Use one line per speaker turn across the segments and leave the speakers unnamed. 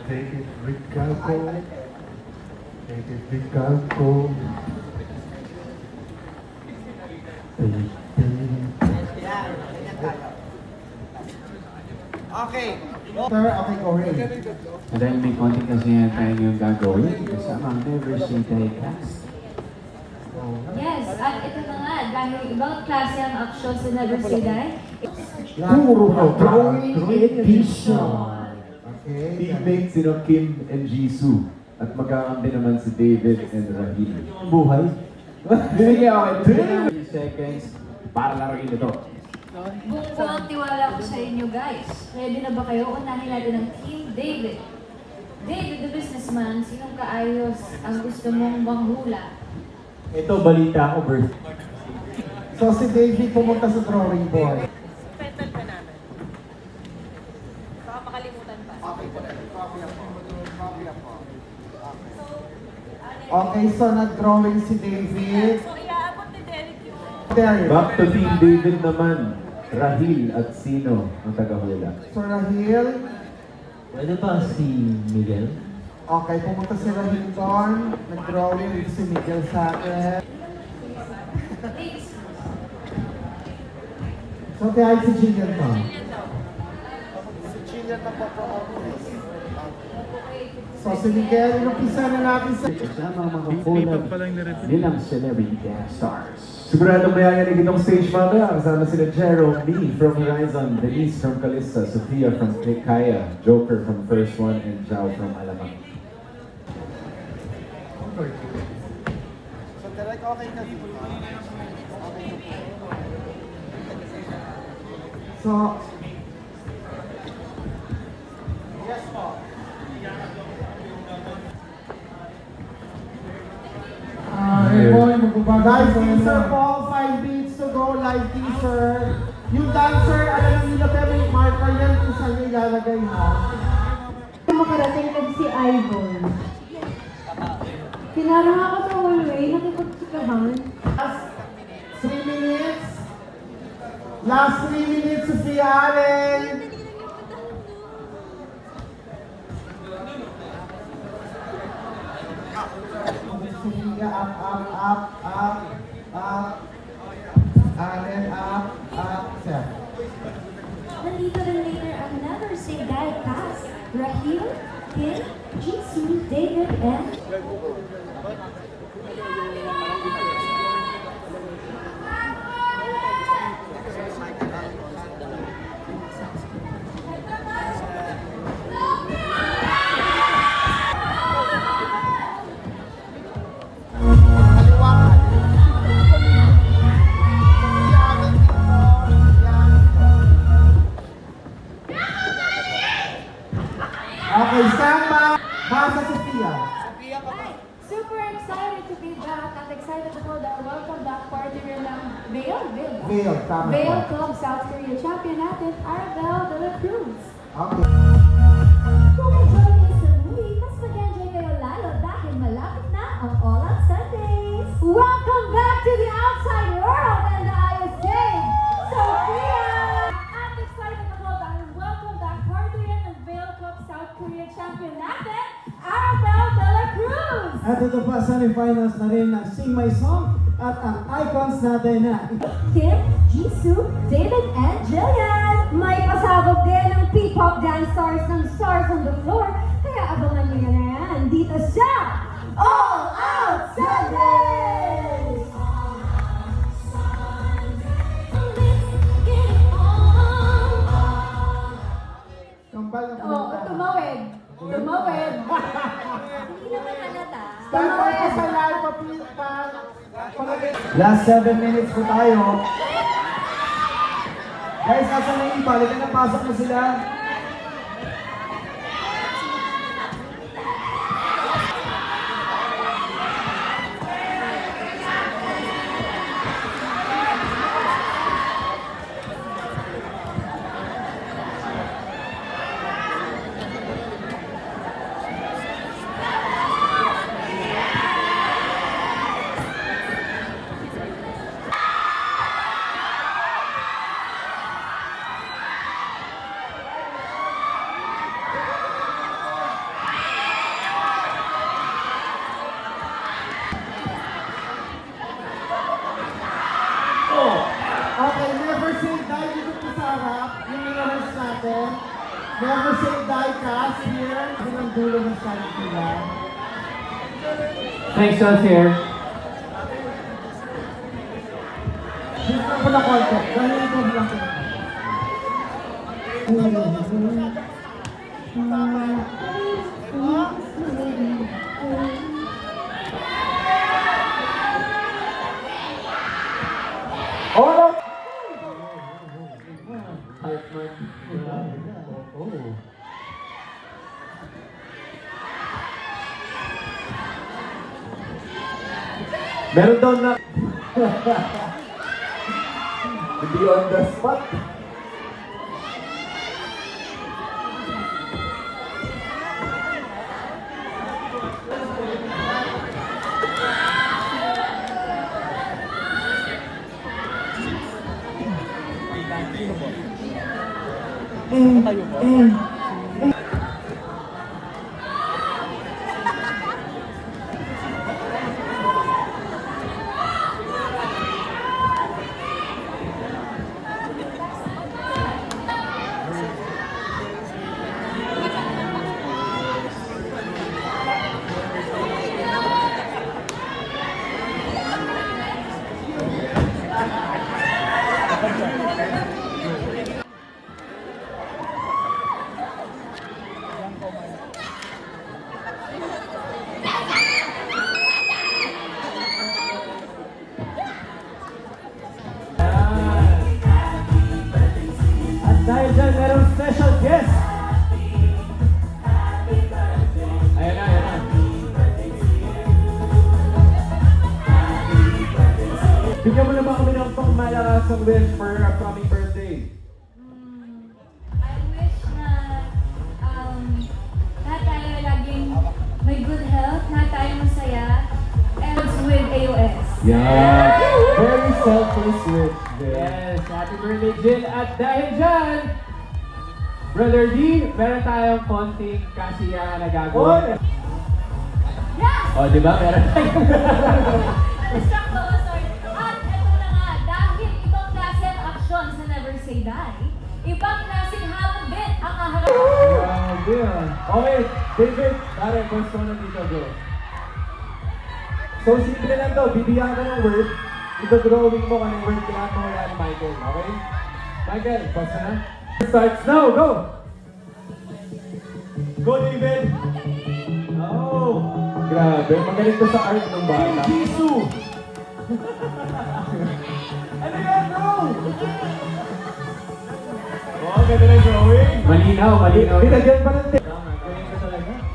David Ricalco. David Ricalco.
Okay.
Sir, okay, go rin.
Dahil may konting kasi yan tayo yung gagawin kasama ang Never Say Die cast.
Yes, at ito na nga, dahil ibang klase ang aksyon sa Never Say Die.
Puro drawing edition. Okay.
Teammates sino Kim and Jisoo. At magkakampi naman si David and Rahil.
Buhay.
Binigyan ako 3 seconds para laruin ito.
Buong tiwala ko sa inyo guys. Ready na ba kayo? Unahin natin ang Team David. David the businessman, sinong kaayos ang gusto mong manghula?
Ito balita ko, Bert.
So si David pumunta sa drawing board.
Petal pa namin. Baka makalimutan pa.
Okay, so nag-drawing si David.
So, iaabot ni Derek yung...
There.
Back to Team David naman. Rahil at sino ang tagahula?
So Rahil.
Pwede ba si Miguel?
Okay, pumunta si Rahil doon. Nag-drawing dito si Miguel sa akin. So kaya si Jillian to. Si Jillian na So si Miguel, inumpisa na natin sa...
Kasama ang mga kulang nilang celebrity guest stars. Sigurado mayayanig itong stage mamaya. Kasama sila Jerome Lee from Horizon, Denise from Calista, Sofia from Kaya, Joker from First One, and Zhao from Alamang.
So direct okay na dito. So... Yes po. Live teaser po, 5 minutes to go, live teaser. Yung dancer, alam nila pero yung marker yan kung saan nyo ilalagay ha.
Makarating lang si Ivor. Pinarang ako sa hallway, nakipagsikahan.
Last 3 minutes. Last 3 minutes, Sophia Allen. Sophia, up. Allen, up, Seth.
Nandito rin later ang Never Say Die cast. Rahil, Kim, Jisoo, David, and...
Okay, stand by. Basa Sophia.
Hi! Super excited to be back at excited to hold our welcome back party rin ng
Vail, tama
Vail
po.
Club South Korea champion natin, Arabelle de la Cruz.
Okay.
Kung enjoy kayo sa movie, mas mag-enjoy kayo lalo dahil malapit na ang All Out Sundays. Welcome back to the outside world and the ISA, Sophia! At excited to hold our welcome back party rin ng Vail Club South Korea champion natin, Arabelle de la Cruz.
At ito pa, semifinals na rin ng Sing My Song at ang icons natin na
Kim, Jisoo, David, and Jillian. May pasabog din ng P-pop dance stars ng Stars on the Floor. Kaya abangan nyo na yan dito sa All Out Sundays!
Kambal na
Oh, tumawid. Tumawid. Hindi naman halata.
Stand by po sa live, pa-please pa.
last 7 minutes po tayo. Guys, nasa na yung iba? Halika na, pasok na sila.
Never say die, Cass, here. Yun ang dulo ng salit nila.
Thanks, us here.
Gusto ko na contact. Dahil ito lang ko.
Oh! Meron daw na... Hindi on the spot.
At dahil dyan, merong special guest.
Ayan na, ayan na. Bigyan mo naman kami ng pangmalakasang wish for your upcoming birthday.
I wish na lahat tayo laging may good health, lahat tayo masaya, and with AOS.
Yeah. Very selfless wish.
Yes, happy birthday, Jill. At dahil dyan, Brother D, meron tayong konting kasiyahan na gagawin.
Yes!
O, di ba? Meron tayong...
Distract ko, sorry. At ito na nga, dahil ibang klase ang action sa Never Say Die, ibang klaseng hamon din ang aharap.
Grabe ah. Okay, David, pare, pwesto na dito, bro. So, simple lang to. Bibigyan ka ng word. Ito-drawing mo kanong word kailangan mo wala ni Michael, okay? Michael, basta na. Starts now, go!
Go, David!
Oh! Grabe, magaling to sa art ng bata.
Jisoo! Ano yan, bro?
Oh, ganda na drawing.
Malinaw, malinaw.
Binagyan pa ng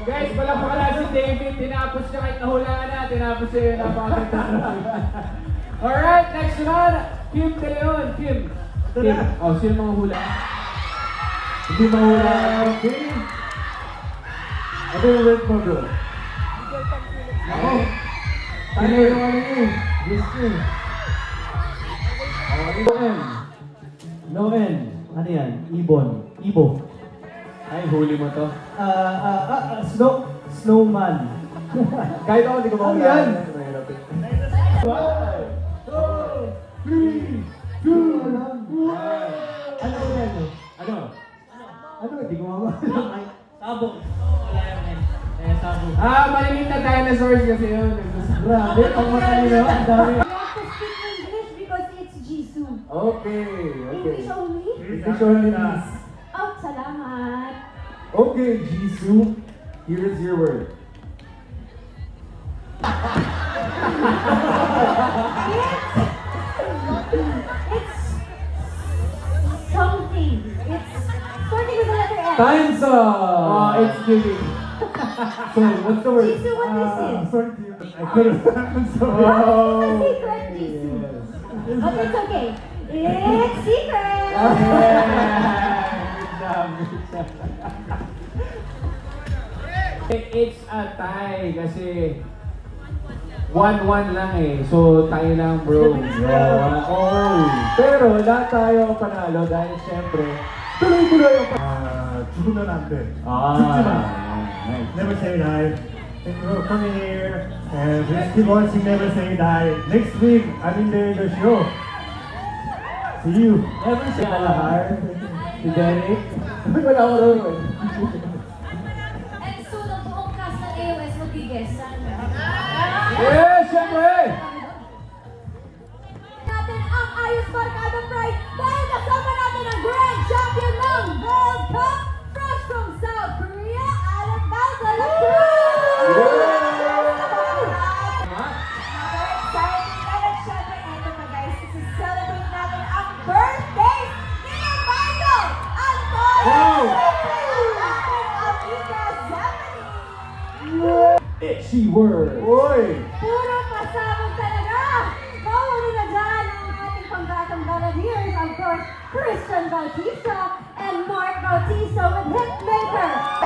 Guys, palakpakan si David. Tinapos niya kahit nahulaan na. Tinapos niya yun. Napakaganda. Alright, next naman. Kim De Leon. Kim. Kim. Oh, sino mga hula?
Hindi mahula. Okay. Ano yung word mo, bro? Ako. Tayo yung ano nyo. Yes, nyo.
Noen.
Noen. Ano yan? Ibon. Ibo.
Ay, huli mo to.
Snowman.
Kahit ako, hindi ko mahula.
Ano yan?
Mahirap eh.
1, 2, 3, 2, 1. Ano yan?
Ano?
Ano? Hindi ko mawala.
Sabong. Wala yan. Sabong. Maliit na dinosaurs kasi yun.
Grabe, pang matalino. Ang dami.
You have to speak English because it's Jisoo.
Okay, okay.
English only?
English only, please.
Oh, salamat.
Okay, Jisoo. Here is your word.
It's something. It's starting with the letter M.
Time's up!
Oh, it's giving.
So, what's the word?
Jisoo, what is it?
Sorry to you. I couldn't. I'm sorry.
It's a secret, Jisoo. But it's okay. It's secret.
Good job, good job. It's a tie kasi 1-1 lang eh. So, tayo lang bro.
Oh. Pero lahat tayo panalo dahil siyempre tuloy-tuloy yung
죽으면 안 돼.
nice.
Never say die. Thank you for coming here. And please keep watching Never Say Die. Next week, I'm in the show. See you.
Never say
Alahar.
Si Derek. Wala ko rin.
And soon, ang buong cast ng AOS mag-guest.
Yes, syempre!
Natin ang Ayos Barkada Pride dahil kasama natin ang Grand Champion ng World Cup fresh from South Korea, Alan Balda na exciting na syempre, eto na guys, isi-celebrate natin ang birthday ni Michael Antonio!
Wow!
Amiga Zephanie!
Itchy word.
Uy!
Puro pasabog talaga! Mawali na dyan ang ating panggatang Balladeers, of course, Christian Bautista and Mark Bautista with Hitmaker